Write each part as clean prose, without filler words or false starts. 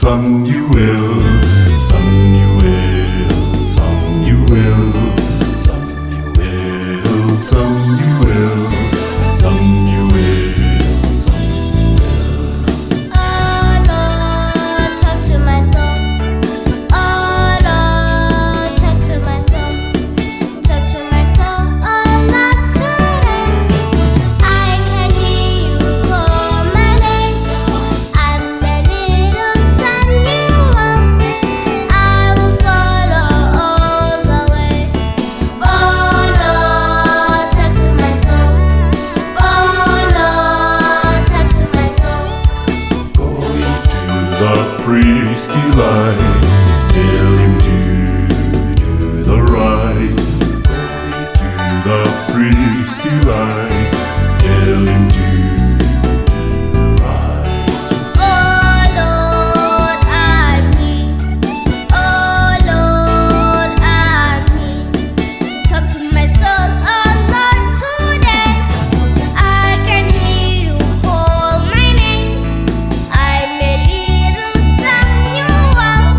Samuel, Samuel, Samuel, Samuel, Samuel, Samuel, Samuel. Oh Lord, talk to my soul. Oh Lord, talk to my soul. Talk to my soul. Oh Lord, today I can hear you call my name. I'm the little son you are. I will follow all the way. Oh Lord, talk to my soul. Oh Lord, talk to my soul. Going to the priest Eli, tell him to do the right. Going to the priest Eli, tell him to do the right. Oh Lord, I'm here. Oh Lord, I'm here. Talk to my soul, oh Lord, today. I can hear you call my name. I'm a little son you are.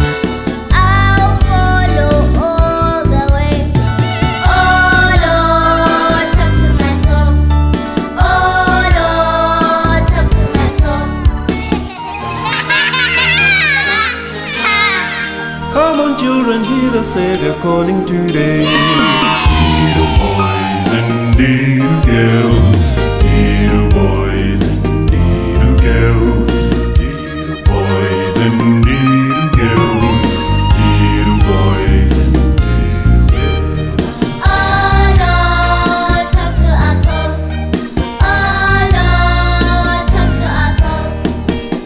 I'll follow all the way. Oh Lord, talk to my soul. Oh Lord, talk to my soul. Come on, children, hear the Savior calling today. Little boys and little girls, little boys and little girls, little boys and little girls, little boys and little girls. Oh Lord, talk to our souls. Oh Lord, talk to our souls.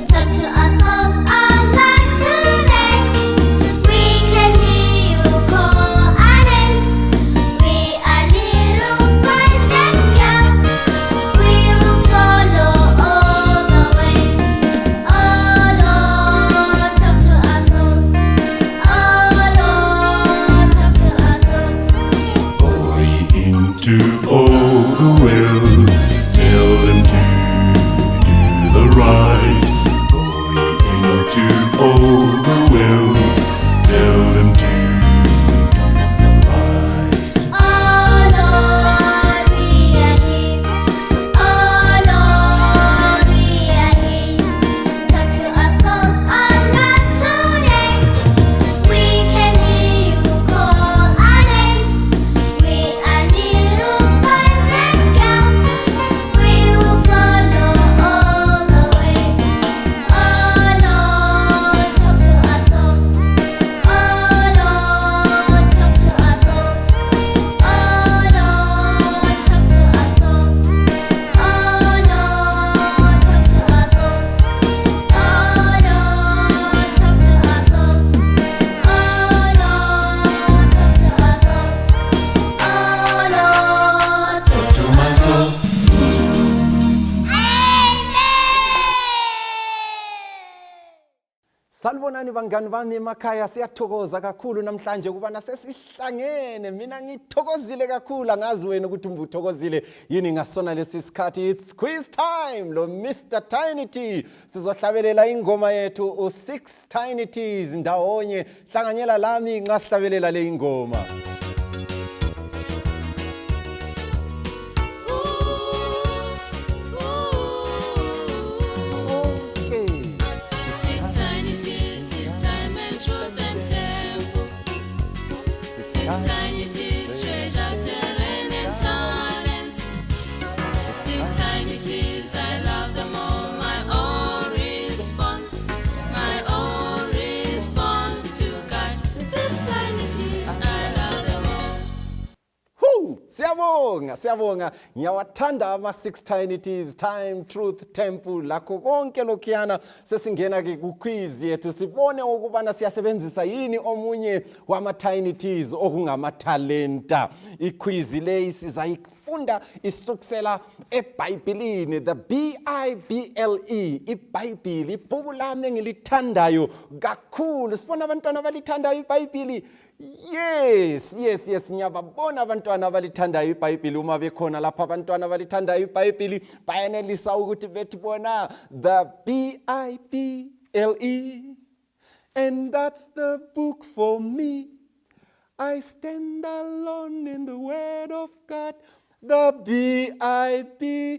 Talk to our souls, oh Lord, today. We can hear you call our names. We are little boys and girls. We will follow all the way. Oh Lord, talk to our souls. Oh Lord, talk to our souls. Boy into all the world, tell them to do the right. Boy into all the world, tell them to do the right. Oh Lord, we are here. Oh Lord, we are here. Talk to our souls, oh Lord, today. We can hear you call our names. We are little boys and girls. We will follow all the way. Oh Lord, talk to our souls. Oh Lord, talk to our souls. Oh Lord, talk to our souls. Oh Lord, talk to our souls. Oh Lord, talk to our souls. Oh Lord, talk to our souls. Oh Lord, talk To my soul. Salibonani bangani bami emakhaya, siyathokoza kakhulu namhlanje kubana sesihlangene. Mina ngithokozile kakhulu, angazi wena ukuthi umbuthokozile yini ngasona lesi sikhathi. It's quiz time lo Mr Tiny T. Sizohlabelela ingoma yethu u6 Tiny T's ndawonye. Hlanganyela lami nxa sihlabelela le ingoma. Okay. 6 tiny tears, tis time and truth and temple. 6 tiny tears, treasure, terrain and talents. 6 tiny tears, I love them all. My own response to God. 6 tiny tears, I love them all. Siyabonga. Ngiyawathanda ama6 Tiny T's, Time, Truth, Temple. Lakho konke lokhuyana sesingena ke ku-quiz yethu sibone ukubana siyasebenzisa yini omunye wama-Tiny T's okungamathalenta. I-quiz le sizayifunda isukusela eBhayibhelini, the B-I-B-L-E, iBhayibheli, ibhuku lami engilithandayo kakhulu. Sibona abantwana abalithandayo iBhayibheli. Yes, ngiyababona abantwana abalithandayo iBhayibheli. Uma bekhona lapha abantwana abalithandayo iBhayibheli bayanelisa ukuthi bethi bona the B-I-B-L-E and that's the book for me. I stand alone in the Word of God, the Bible.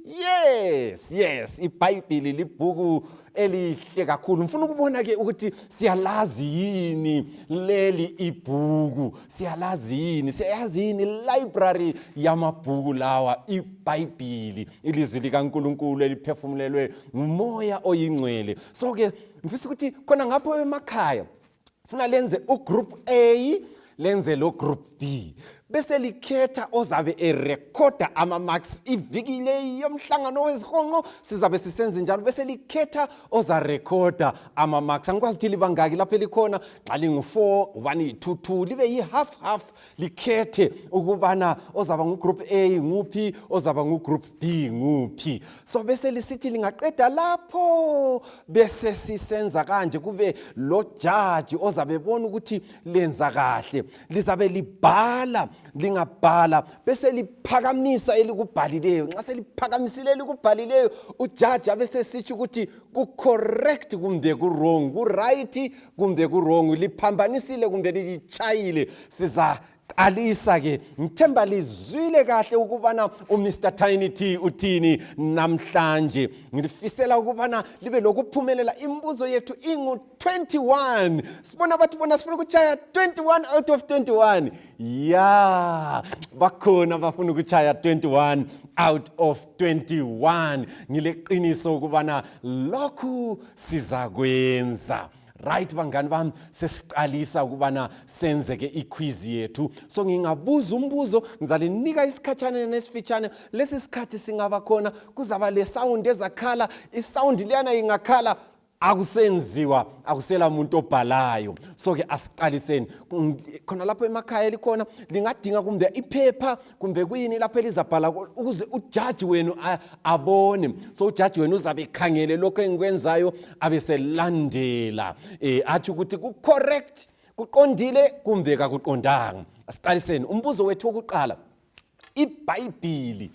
Yes, iBhayibheli libhuku elihle kakhulu. Ngifuna ukubona ke ukuthi siyalazi yini leli ibhuku. Siyayazi yini library yamabhuku lawa iBhayibheli, ilizwi likaNkulunkulu eliphefumulelwe ngumoya oyingcwele. So ke mfisa ukuthi khona ngapho emakhaya funa lenze ugroup A, lenze lo group B, bese likhetha ozabe erekhoda ama-marks iviki le yomhlangano wezihonqo, sizabe sisenze njalo, bese likhetha ozarekhoda ama-marks. Angikwazi ukuthi libangaki lapho elikhona, xa lingu-4 ubani yi-2-2, libe yi-half, likhethe ukubana ozaba ngugroup A nguphi, ozaba ngugroup B nguphi. So bese lisithi lingaqeda lapho, bese sisenza kanje, kube lo judge ozabe bona ukuthi lenza kahle, lizabe libhala, lingabhala bese liphakamisa elikubhalileyo. Nxa seliphakamisile elikubhalileyo, ujaji bese sithi ukuthi ku-correct kumbe ku-wrong, ku-right kumbe ku-wrong, liphambanisile kumbe lichayile. Alisa ke ngithemba lizwile kahle ukubana uMr Tiny T uthini namhlanje. Ngifisela ukubana libe lokuphumelela. Imibuzo yethu ingu-21. Sibona bathi bona sifuna ukuchaya 21 out of 21. Ya, bakhona bafuna ukuchaya 21 out of 21. Ngileqiniso ukubana lokhu sizakwenza. Right bangani bami, sesiqalisa ukubana senze ke iquiz yethu. So ngingabuza umbuzo, ngizalinika isikhatshana nesifitshane. Lesi sikhathi singaba khona kuzaba le sound ezakhala, isound liyana ingakhala akusenziwa, akusela umuntu obhalayo. So ke asiqaliseni. Khona lapho emakhaya likhona lingadinga kumbe iphepha kumbe kuyini lapho elizabhala ukuze ujaji wenu abone. So ujaji wenu uzabe ekhangele lokho engikwenzayo abeselandela athi ukuthi ku-correct, kuqondile kumbe kakuqondanga. Asiqaliseni. Umbuzo wethu wokuqala, iBhayibheli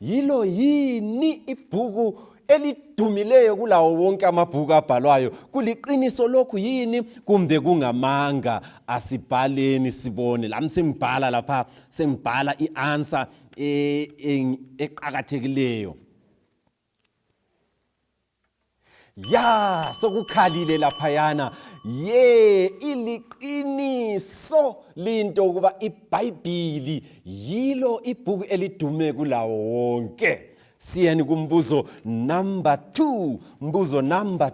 yilo yini ibhuku elidumileyo kulawo wonke amabhuku abhalwayo? Kuliqiniso lokhu yini kumbe kungamanga? Asibhaleni sibone. Lami sengibhala lapha, sengibhala i-answer eqhakathekileyo. Ya, sokukhalile laphayana. Iliqiniso linto ukuba iBhayibheli yilo ibhuku elidume kulawo wonke. Siyeni kumbuzo number 2. Mbuzo number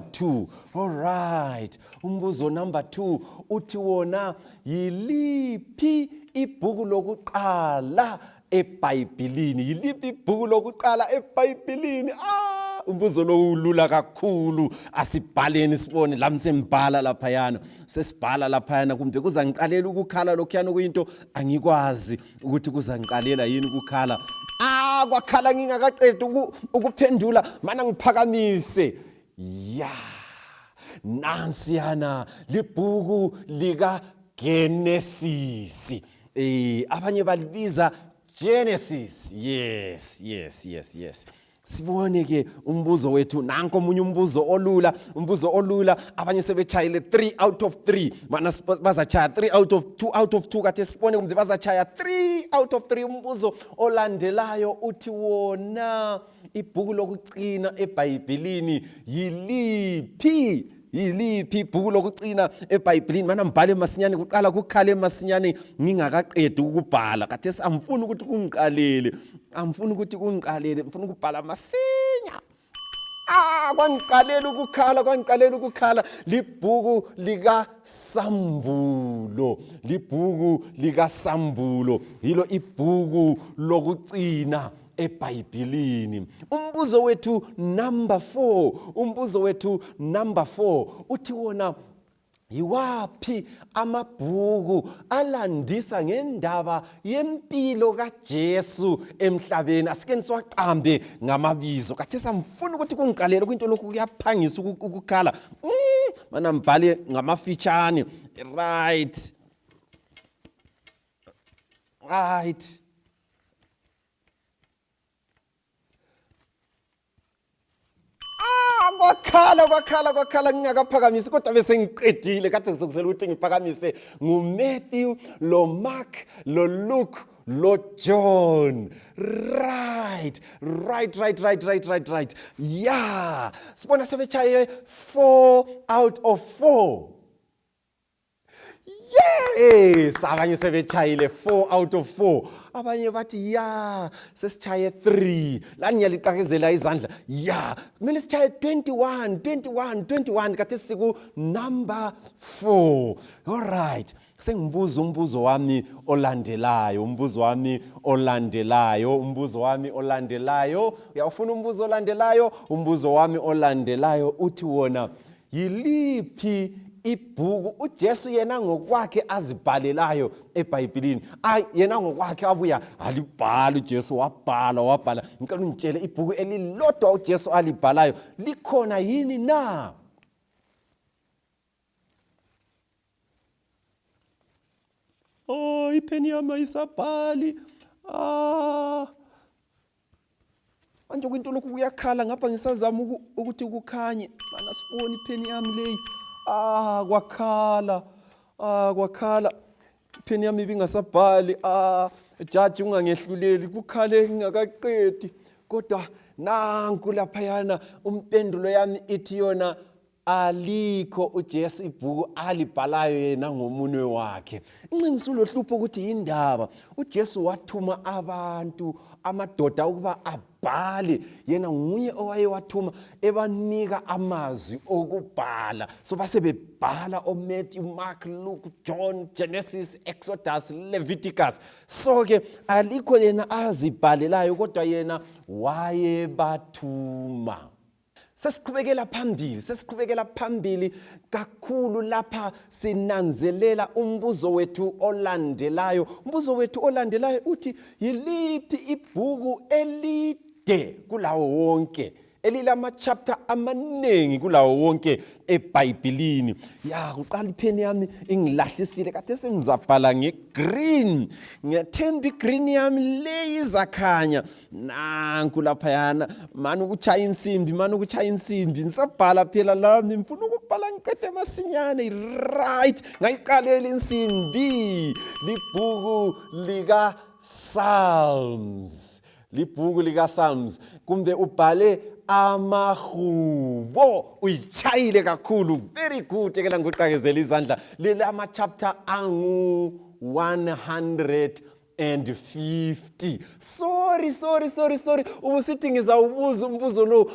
2. All right. Umbuzo number 2 uthi wona yiliphi ibhuku lokuqala eBhayibhelini? Yiliphi ibhuku lokuqala eBhayibhelini? Umbuzo lo ulula kakhulu. Asibhaleni sibone. Lami sembhala laphayana. Sesibhala laphayana kumbe kuzangiqalela ukukhala lokhuyana kuyinto angikwazi ukuthi kuzangiqalela yini ukukhala. Kwakhala ngingakaqedi ukuphendula mana ngiphakamise. Ya, nansiyana libhuku lika Genesis. Abanye balibiza Genesis. Yes. Sibone ke umbuzo wethu. Nanko omunye umbuzo olula. Abanye sebechayile 3 out of 3. Mana bazachaya 3 out of 2 kade sibone kumbe bazachaya 3 out of 3. Umbuzo olandelayo uthi wona ibhuku lokucina eBhayibhelini yiliphi? Yiliphi ibhuku lokucina eBhayibhelini? Mana mbhale masinyane, kuqala kukhale masinyane ngingakaqedi ukubhala. Kade amfuni ukuthi kungiqalele. Amfuni ukubhala masinya. Kwangiqalela ukukhala. Libhuku lika Sambulo. Yilo ibhuku lokucina eBhayibhelini. Umbuzo wethu number 4 uthi wona yiwaphi amabhuku alandisa ngendaba yempilo kaJesu emhlabeni? Asike siwaqambe ngamabizo. Kade samfuna ukuthi kungiqalele kwinto lokhu kuyaphangisa ukukhala. Mana mbhale ngamafitshane. Right. kwakhala ngingakaphakamisi kodwa bese ngiqedile kade ngizokusela ukuthi ngiphakamise nguMatthew lo Mark lo Luke lo John. Right. Yeah. Sibona sebechaye 4 out of 4. Yes, abanye sebechayile 4 out of 4. Abanye bathi ya sesichaye 3. La ngiyaliqakezela izandla. Ya, kumele sichaye 21 kade siku number 4. All right. Sengibuza umbuzo wami olandelayo. Uyafuna umbuzo olandelayo? Umbuzo wami olandelayo uthi wona yiliphi ibhuku uJesu yena ngokwakhe azibhalelayo eBhayibhelini? Yena ngokwakhe abuya alibhala uJesu wabhala. Ngicela ungitshele ibhuku elilodwa uJesu alibhalayo likhona yini na? Ipheni yami ayisabhali. Manje kwinto lokhu kuyakhala ngapha ngisazama ukuthi kukhanye. Mana sibone ipheni yami leyi. Kwakhala. Ipheni yami ibingasabhali. Judge ungangehluleli kukhale ngingakaqedi. Kodwa nanku laphayana umpendulo yami ithi yona alikho uJesu ibhuku alibhalayo yena ngomunwe wakhe. Incingiso lohlupho ukuthi indaba uJesu wathuma abantu amadoda ukuba abhale, yena nguye owayewathuma ebanika amazwi okubhala. So base bebhala oMatthew, Mark, Luke, John, Genesis, Exodus, Leviticus. So ke alikho yena azibhalelayo kodwa yena wayebathuma. Sesiqhubekela phambili kakhulu lapha sinanzelela umbuzo wethu olandelayo. Umbuzo wethu olandelayo uthi yiliphi ibhuku elide kulawo wonke, elilama chapter amanengi kulawo wonke eBhayibhelini? Ya, uqala ipheni yami ingilahlisile kade sengizabhala ngegreen. Ngiyathemba igreen yami le izakhanya. Nanku laphayana mani ukuchaya insimbi ngisabhala phela lami ngifuna ukubhala ngiqede masinyane. Right, ngayiqalela insimbi libhuku lika Psalms. Kumbe ubhale amahubo, uyichayile kakhulu. Very good. Ekela ngiqakezela izandla. Leli ama chapter angu 150. Sorry. Ubusithi ngizawubuza umbuzo lo.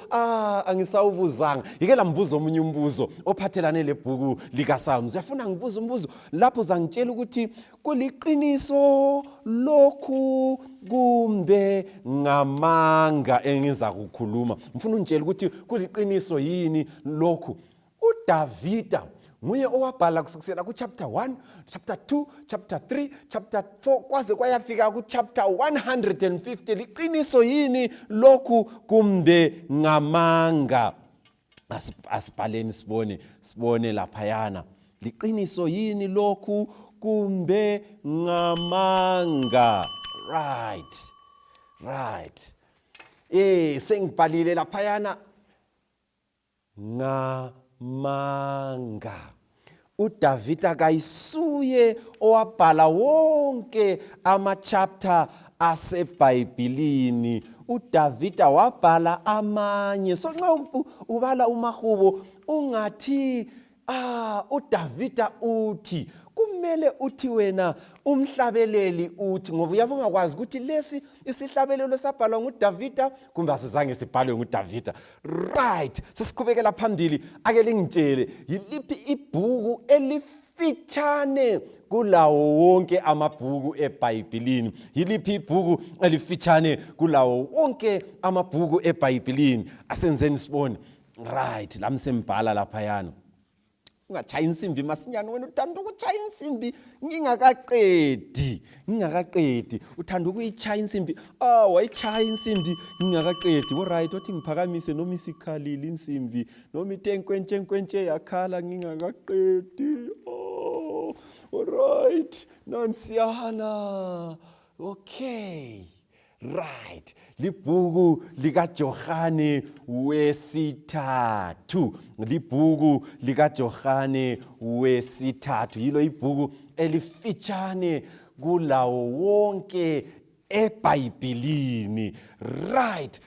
Angisawubuzanga. Yikela mbuzo omunye umbuzo ophathelane lebhuku lika Psalms. Yafuna ngibuza umbuzo lapho zangitshela ukuthi kuliqiniso lokhu kumbe ngamanga engiza kukhuluma. Ngifuna ungitshele ukuthi kuliqiniso yini lokhu. uDavida nguye owabhala kusukela ku chapter 1, chapter 2, chapter 3, chapter 4 kwaze kwayafika ku chapter 150. Liqiniso yini lokhu kumbe ngamanga? Asibhaleni sibone laphayana. Liqiniso yini lokhu kumbe ngamanga? Right. Sengibhalile laphayana ngamanga. uDavida kayisuye owabhala wonke ama-chapter aseBhayibhelini. uDavida wabhala amanye. So nxa ubala umahubo ungathi uDavida uthi, kumele uthi wena umhlabeleli uthi, ngoba uyabe ungakwazi ukuthi lesi isihlabelelo sabhalwa nguDavida kumbe asizange sibhalwe nguDavida. Right, sesiqhubekela phambili. Ake lingitshele yiliphi ibhuku elifitshane kulawo wonke amabhuku eBhayibhelini? Yiliphi ibhuku elifitshane kulawo wonke amabhuku eBhayibhelini? Asenzeni sibone. Right, lami sembhala laphayana. Ungachaya insimbi masinyane, wena uthanda ukuchaya insimbi ngingakaqedi. Uthanda ukuyichaya insimbi. Wayichaya insimbi ngingakaqedi. Alright, othi ngiphakamise noma isikhalile insimbi, noma itenkwentshe yakhala ngingakaqedi. Alright, nansiyana. Okay. Right, libhuku likaJohane wesithathu. Libhuku likaJohane wesithathu. Yilo ibhuku elifitshane kulawo wonke eBhayibhelini. Right.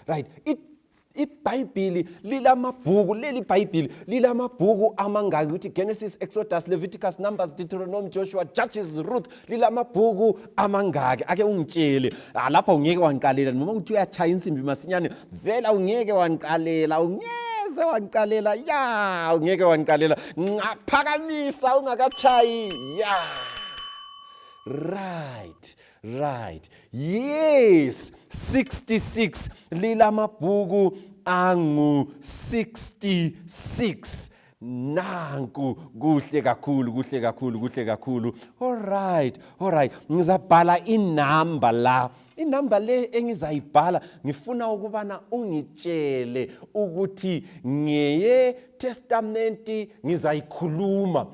iBhayibheli lilamabhuku, leli iBhayibheli lilamabhuku amangaki ukuthi Genesis, Exodus, Leviticus, Numbers, Deuteronomy, Joshua, Judges, Ruth, lilamabhuku amangaki? Ake ungitshele. Lapha ungeke wangiqalela noma uthi uyachaya insimbi masinyane, vela ungeke wangiqalela, ungeze wangiqalela, ya ungeke wangiqalela, ngaphakamisa ungakachayi, ya. Right. Yes, 66 lilamabhuku angu 66. Nanku kuhle kakhulu. Alright. Ngizabhala inamba la. Inamba le engizayibhala ngifuna ukubana ungitshele ukuthi ngeye testamenti ngizayikhuluma.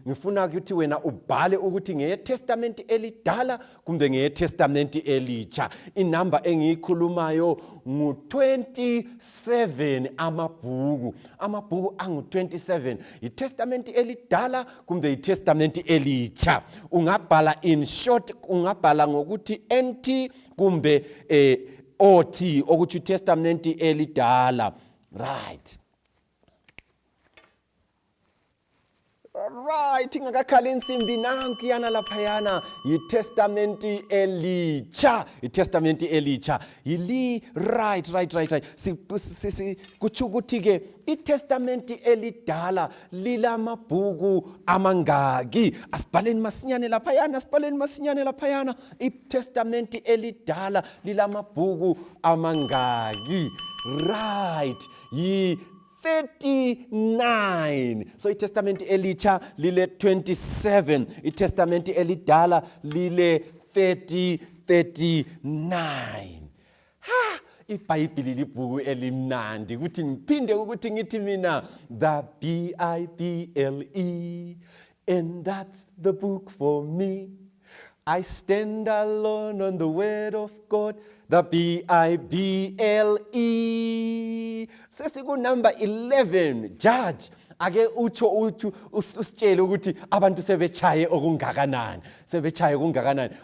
Ngifuna ukuthi wena ubhale ukuthi ngeye testamenti elidala kumbe ngeye testamenti elitsha. Inamba engiyikhulumayo ngu-27 amabhuku. Amabhuku angu-27. Itestamenti elidala kumbe itestamenti elitsha. Ungabhala in short, ungabhala ngokuthi NT kumbe OT ukuthi itestamenti elidala. Right, ingakakhali insimbi nankiyana laphayana yitestamenti elitsha. Yili right. Kutsho ukuthi ke itestamenti elidala lilamabhuku amangaki? Asibhaleni masinyane laphayana. Itestamenti elidala lilamabhuku amangaki? Right, 39. So itestamenti elitsha lile 27, itestamenti elidala lile 39. iBhayibheli libhuku elimnandi ukuthi ngiphinde ukuthi ngithi mina the Bible, and that's the book for me. I stand alone on the word of God, the Bible. Sesiku number 11. Judge, ake utsho usitshele ukuthi abantu sebechaye okungakanani.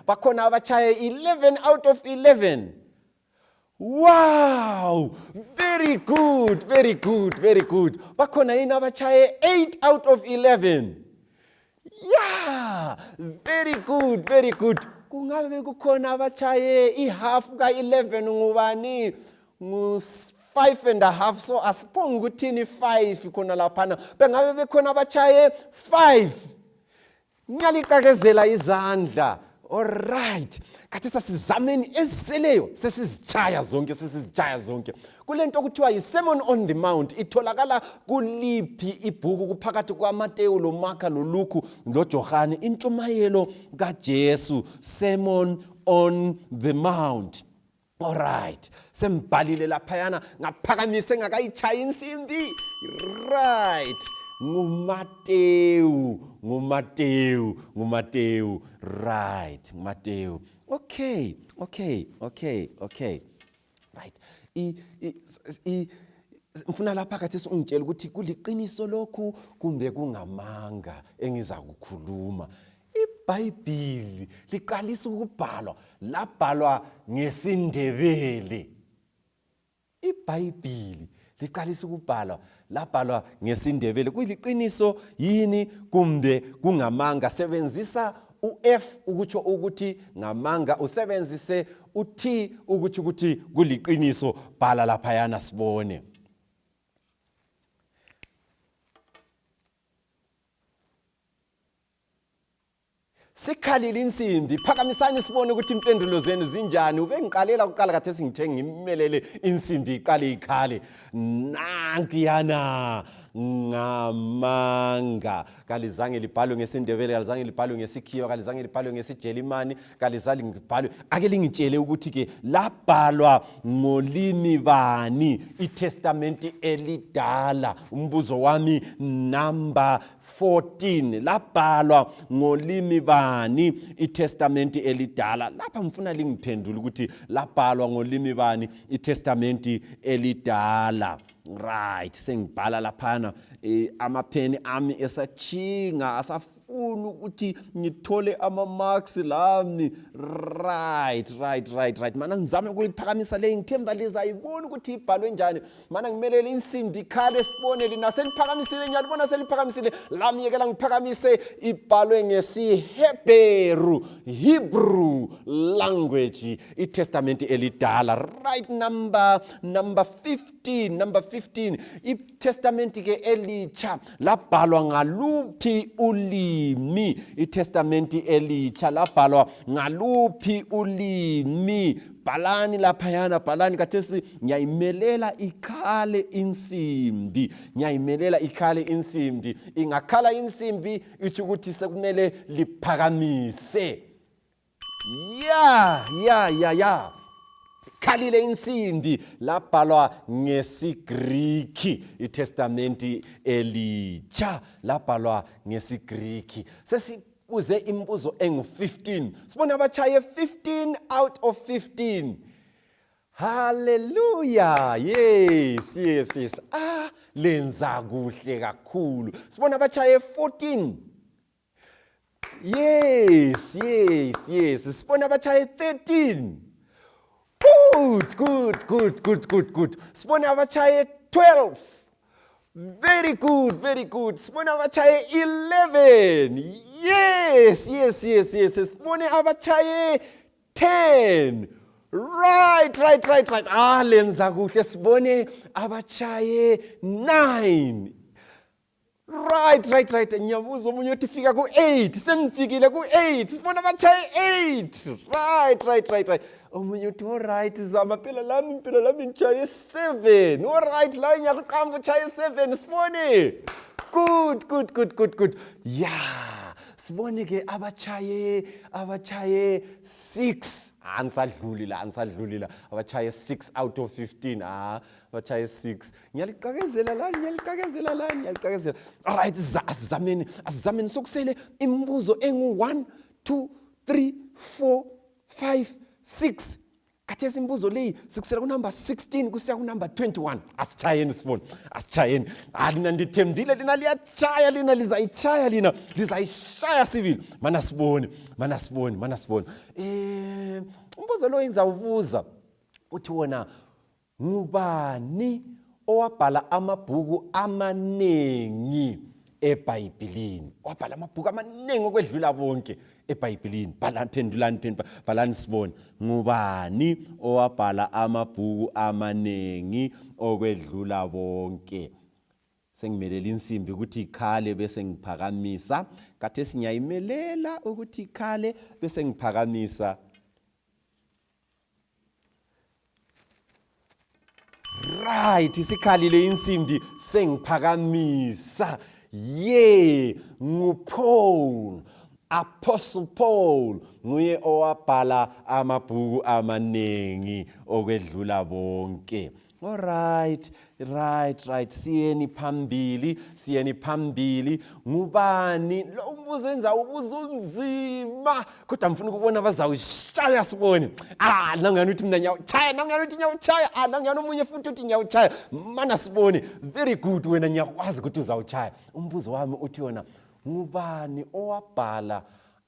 Bakhona abachaye 11 out of 11. Wow, very good. Bakhona yini abachaye 8 out of 11. Yeah, very good. Kungabe kukhona abachaye ihalf ka-11 ngubani? Ngu-5.5, so asiphongi ukuthini 5 khona laphana. Bengabe bekhona abachaye 5. Ngiyaliqakezela izandla. Alright, kathi sasizameni eziseleyo sesizichaya zonke. Kulento kuthiwa yi-Sermon on the Mount itholakala kuliphi ibhuku kuphakathi kwaMateyu loMarka loLuku loJohane? Intshumayelo kaJesu, Sermon on the Mount. Alright, sembhalile laphayana ngaphakamise ngakayichaya insimbi. Right, nguMateyu. Right, Mateyu. Okay. Right. Mfuna lapha kathi ungitshela ukuthi kuliqiniso lokhu kumbe kungamanga engiza kukhuluma. iBhayibheli liqalisa ukubhalwa, labhalwa ngesindebele. iBhayibheli liqalisa ukubhalwa, labhalwa ngesindebele. Kuliqiniso yini kumbe kungamanga? Sebenzisa uF ukutsho ukuthi ngamanga, usebenzise uT ukutsho ukuthi kuliqiniso. Bhala laphayana sibone. Sikhalile insimbi, phakamisani sibone ukuthi impendulo zenu zinjani. Ube ngiqalela kuqala khathesi ngithe ngimelele insimbi iqale ikhale. Nankiyana ngamanga. Kalizange libhalwe ngesindebele, kalizange libhalwe ngesikhiwa, kalizange libhalwe ngesijelimani, kalizange libhalwe. Ake lingitshele ukuthi ke labhalwa ngolimi bani iTestamenti elidala? Umbuzo wami number 14. Labhalwa ngolimi bani iTestamenti elidala? Lapha ngifuna lingiphendule ukuthi labhalwa ngolimi bani iTestamenti elidala. Right, sengibhala laphana amapheni ami esachinga asafuna ukuthi ngithole ama-marks lami. Right. Mana ngizame ukuyiphakamisa le, ngithemba lizayibona ukuthi ibhalwe njani. Mana ngimelele insimbi ikhale sibone lina seliphakamisile, ngiyalibona seliphakamisile. Lami yekela ngiphakamise ibhalwe ngesiHebheru, Hebrew language, iTestamenti elidala. Right, number 15. iTestamenti ke elitsha labhalwa ngaluphi ulimi? iTestamenti elitsha labhalwa ngaluphi ulimi? Bhalani laphayana, bhalani. Kathesi ngiyayimelela ikhale insimbi, ngiyayimelela ikhale insimbi. Ingakhala insimbi itsho ukuthi sekumele liphakamise. Ya khalile insimbi. Labhalwa ngesiGriki, iTestamenti elitsha labhalwa ngesiGriki. Sesibuze imibuzo engu-15. Sibone abatshaye 15 out of 15. Hallelujah. Yes. Lenza kuhle kakhulu. Sibone abatshaye 14. Yes. Sibone abatshaye 13. Good. Sibone abatshaye 12. Very good. Sibone abatshaye 11. Yes. Sibone abatshaye 10. Right. Lenza kuhle. Sibone abatshaye 9. Right. Ngiyabuza omunye uthi fika ku-8. Sengifikile ku-8. Sibone abatshaye 8. Right. Omunye uthi alright, zama phela lami ngitshaye 7. Alright, la ngiyakuqamba utshaye 7. Sibone. Good. Sibone ke abatshaye 6. Angisadluli la. Abatshaye 6 out of 15. Abatshaye 6. Ngiyaliqakezela lani. Alright, asizameni sokusele imibuzo engu-1, 2, 3, 4, 5, 6. Kathesi imibuzo leyi sikusela kunumber 16 kusiya kunumber 21. Asitshayeni sibone. Lina ndithembile, lina liyatshaya, lina lizayitshaya, lina lizayishaya sivile. Mana sibone. Umbuzo lo ngizawubuza uthi wona ngubani owabhala amabhuku amanengi eBhayibhelini? Wabhala amabhuku amanengi okwedlula bonke eBhayibhelini. Bhalani sibone. Ngubani owabhala amabhuku amanengi okwedlula bonke? Sengimelela insimbi ukuthi ikhale bese ngiphakamisa. Kathesi ngiyayimelela ukuthi ikhale bese ngiphakamisa. Right, isikhalile insimbi sengiphakamisa. NguPaul, Apostle Paul, nguye owabhala amabhuku amanengi okwedlula bonke. Alright. Siyeni phambili. Ngubani? Lo umbuzo wenza ubuzo unzima. Kodwa ngifuna ukubona bazawushaya sibone. Nangani uthi mina nyawuchaya, nangani uthi nyawuchaya, nangani omunye futhi uthi nyawuchaya. Mana sibone. Very good, wena ngiyakwazi ukuthi uzawuchaya. Umbuzo wami uthi yona, ngubani owabhala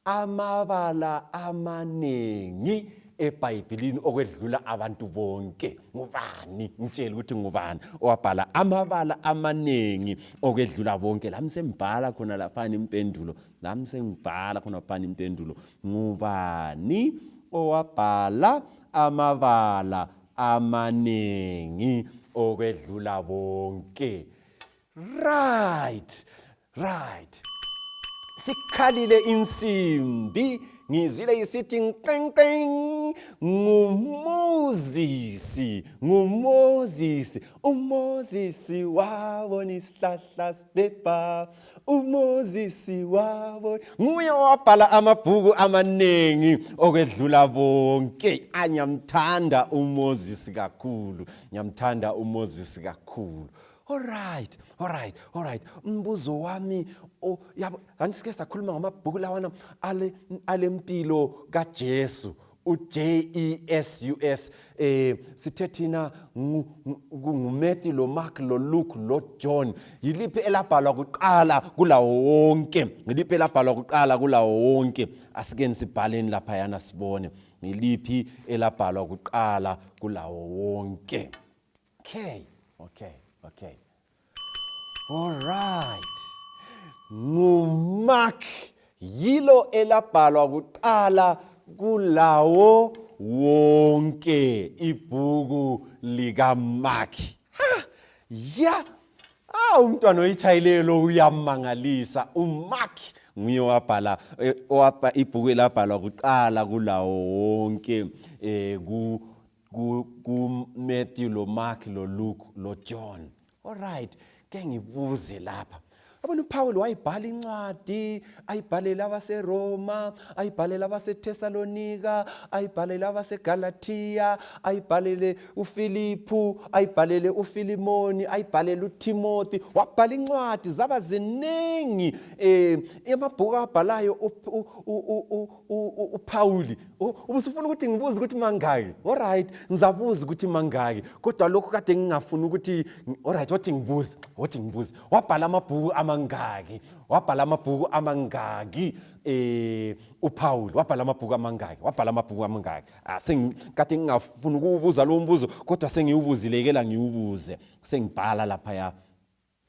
amabala amanengi eBhayibhelini okwedlula abantu bonke? Ngubani? Ngitshela ukuthi ngubani owabhala amabala amanengi okwedlula bonke? Lami sengibhala khona laphana impendulo. Ngubani owabhala amabala amanengi okwedlula bonke? Right. Sikhalile insimbi ngizwile isithi nqenqeng, ngumozisi, umozisi wabona isihlahla sibhebha, umozisi wabona, nguye owabhala amabhuku amaningi okwedlula bonke. Ngiyamthanda umozisi kakhulu, Alright. Umbuzo wami yabo angisike sakhuluma ngamabhuku lawana alempilo kaJesu, uJesus. Sithe thina nguMatthew lo Mark lo Luke lo John. Yiliphi elabhalwa kuqala kulawo wonke? Asike nisibhaleni lapha yana sibone. Yiliphi elabhalwa kuqala kulawo wonke? Okay. Alright. nguMark, yilo elabhalwa kuqala kulawo wonke ibhuku likaMark. Umntwana oyitshayile lo uyamangalisa. uMark nguye wabhala ibhuku elabhalwa kuqala kulawo wonke, kuMatthew lo Mark lo Luke lo John. Alright, ke ngibuze lapha. Abona uPaul wayibhala incwadi, ayibhalela abaseRoma, ayibhalela abaseThesalonika, ayibhalela abaseGalatia, ayibhalele uFiliphu, ayibhalele uFilimoni, ayibhalele uTimothy. Wabhala incwadi zaba ziningi emabhuku abhalayo uPaul. Ubusufuna ukuthi ngibuze ukuthi mangaki? Alright, ngizabuza ukuthi mangaki. Kodwa lokho kade ngingafuna ukuthi alright wathi ngibuze. Wabhala amabhuku amangaki? uPaul wabhala amabhuku amangaki? Kade ngingafuna ukubuza lo mbuzo, kodwa sengiwubuzilekela ngiwubuze. Sengibhala lapha ya.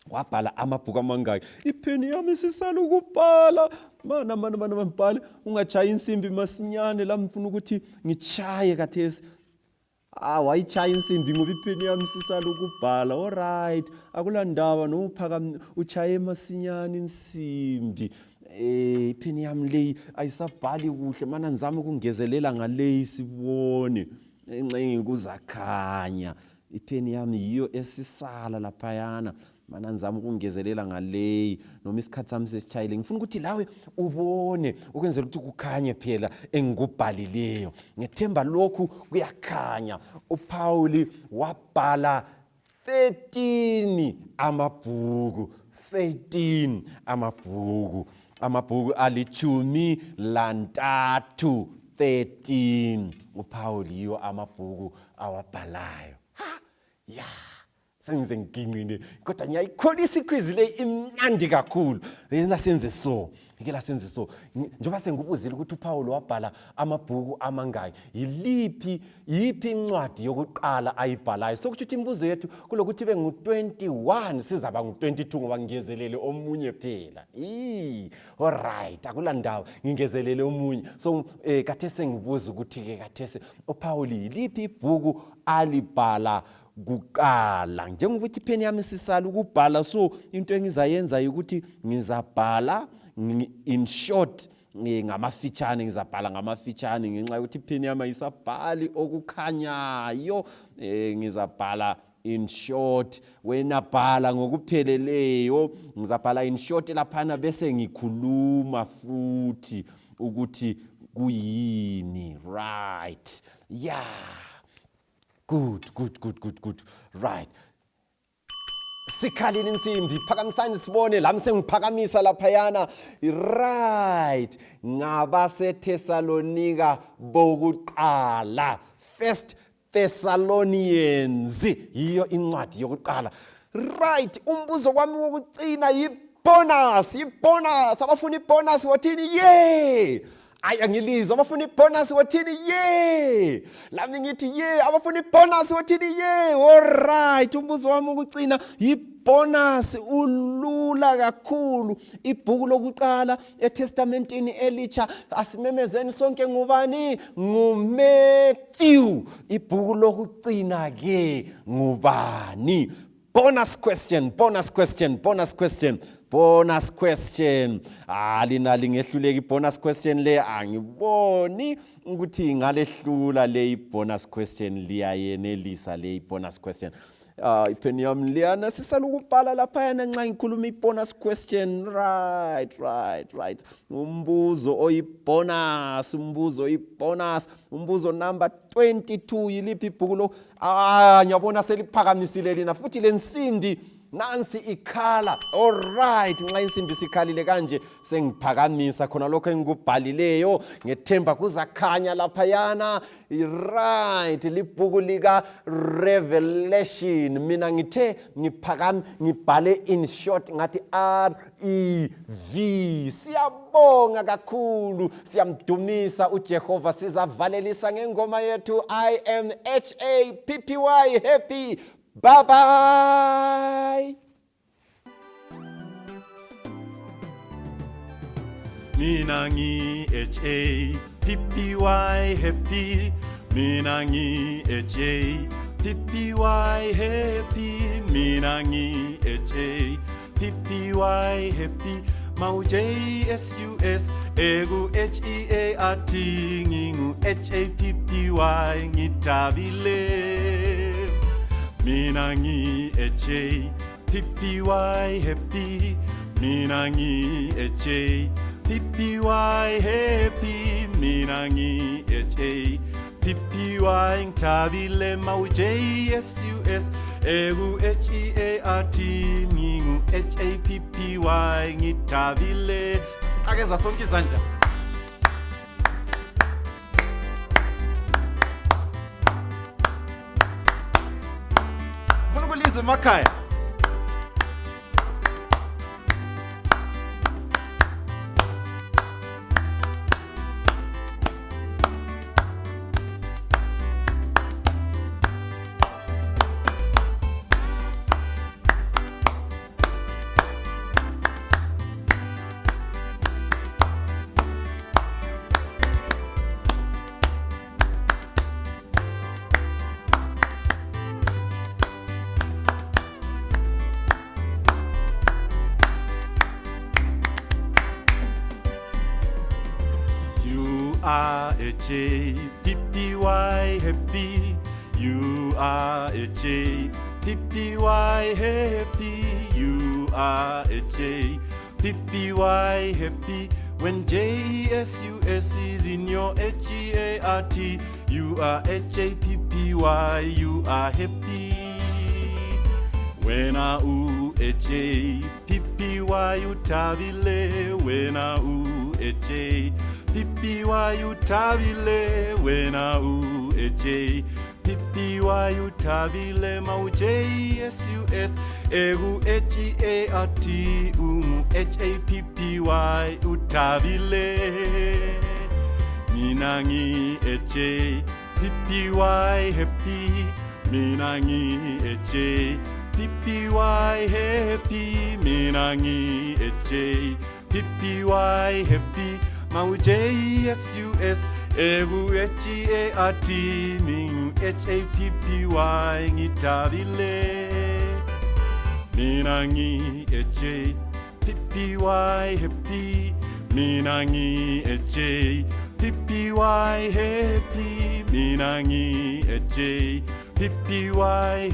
Wabhala amabhuku amangaki? Ipheni yami isisala ukubhala. Mana mbhale, ungachaya insimbi masinyane la ngifuna ukuthi ngichaye kathesi. Wayichaya insimbi ngoba ipheni yami isisala ukubhala. Alright, akulandaba nophakama uchaye masinyane insimbi. Ipheni yami le ayisabhali kuhle, mana ngizama ukungezelela ngale sibone. Enxengi kuzakhanya. Ipheni yami yiyo esisala laphayana. Mana ngizama ukungezelela ngale noma isikhathi sami sesichayile. Ngifuna ukuthi lawe ubone ukwenzela ukuthi kukhanye phela engikubhalileyo. Ngethemba lokhu kuyakhanya. uPaul wabhala 13 amabhuku. Amabhuku alichumi lantathu. 13. uPaul yiwo amabhuku awabhalayo. Sengize ngiginqine kodwa ngiyayikholisa iquiz le imnandi kakhulu. Ngeke senze so. Njengoba sengikubuzile ukuthi uPaul wabhala amabhuku amangaki, yiphi incwadi yokuqala ayibhalayo? Sokuthi imbuzo yethu kulokuthi ibe ngu21 sizaba ngu22 ngoba ngigezelele omunye phela. Alright, akulandaba ngingezelele omunye. So khathesi sengibuza ukuthi ke khathesi uPaul yiliphi ibhuku alibhala kuqala? Njengokuthi ipheni yami isisala ukubhala, so into engizayenza ukuthi ngizabhala in short ngamafitshane, ngenxa yokuthi ipheni yami ayisabhali okukhanyayo. Ngizabhala in short, wena bhala ngokupheleleyo. Ngizabhala in short laphana bese ngikhuluma futhi ukuthi kuyini. Right, Good. Right. Sikhalini insimbi, phakamisani sibone, lami sengiphakamisa laphayana. Right. NgabaseThesalonika bokuqala. 1 Thessalonians yiyo incwadi yokuqala. Right. Umbuzo wami wokucina yibonus. Abafuna ibonus wathini? Angilizwa abafuna ibonus wathini? Lami ngithi abafuna ibonus wathini? Alright, umbuzo wami ukucina ibonus ulula kakhulu. Ibhuku lokuqala eTestamentini elitsha asimemezeni sonke ngubani? nguMatthew. Ibhuku lokucina ke ngubani? Bonus question. bonus question. Lina lingehluleka bonus question le angiboni ukuthi ngalehlula le bonus question liyayenelisa le bonus question. Ipheni yami liyana sisala ukubhala lapha yana nxa ngikhuluma bonus question. Right. Umbuzo oyibonus, umbuzo number 22 yiliphi ibhuku lo? Ngiyabona seliphakamisile lina futhi lensindi nansi ikhala. Alright, nxa insimbi sikhalile kanje sengiphakamisa khona lokho engikubhalileyo ngethemba kuzakhanya lapha yana. Right, libhuku lika Revelation. Mina ngithe ngibhale in short ngathi REV. Siyabonga kakhulu, siyamdumisa uJehova. Sizavalelisa ngengoma yethu I am HAPPY happy. Bye-bye. Mina ngi HAPPY happy. Mina ngi HAPPY happy. Mina ngi HAPPY happy. Mau JSUS egu HEART ngingu HAPPY ngitabile. Mina ngi HAPPY happy. Mina ngi HAPPY happy. Mina ngi HAPPY ngitabile. Mau JSUS egu HEART ngingu HAPPY ngitabile. Sisiqakeza sonke izandla. Kulizwe emakhaya. are HAPPY happy. You are HAPPY happy. You are HAPPY happy. When JSUS is in your HEART, you are HAPPY, you are happy. When a HAPPY utabile, when a HAPPY utabile, when a HAPPY utabile, mau JSUS egu HEART HAPPY utabile. Minangi HAPPY happy. Minangi HAPPY happy. Minangi HAPPY happy. Mau JSUS egu HEART mingu HAPPY ngitabile. Minangi HAPPY happy. Minangi HAPPY happy. Minangi HAPPY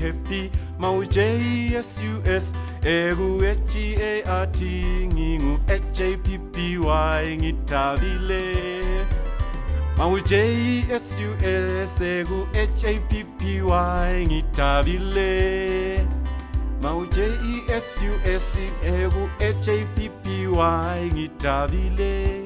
happy. Mau JSUS egu HEART ngingu HAPPY ngitabile. Mau JSUS egu HAPPY ngitabile. Mau JSUS egu HAPPY ngitabile.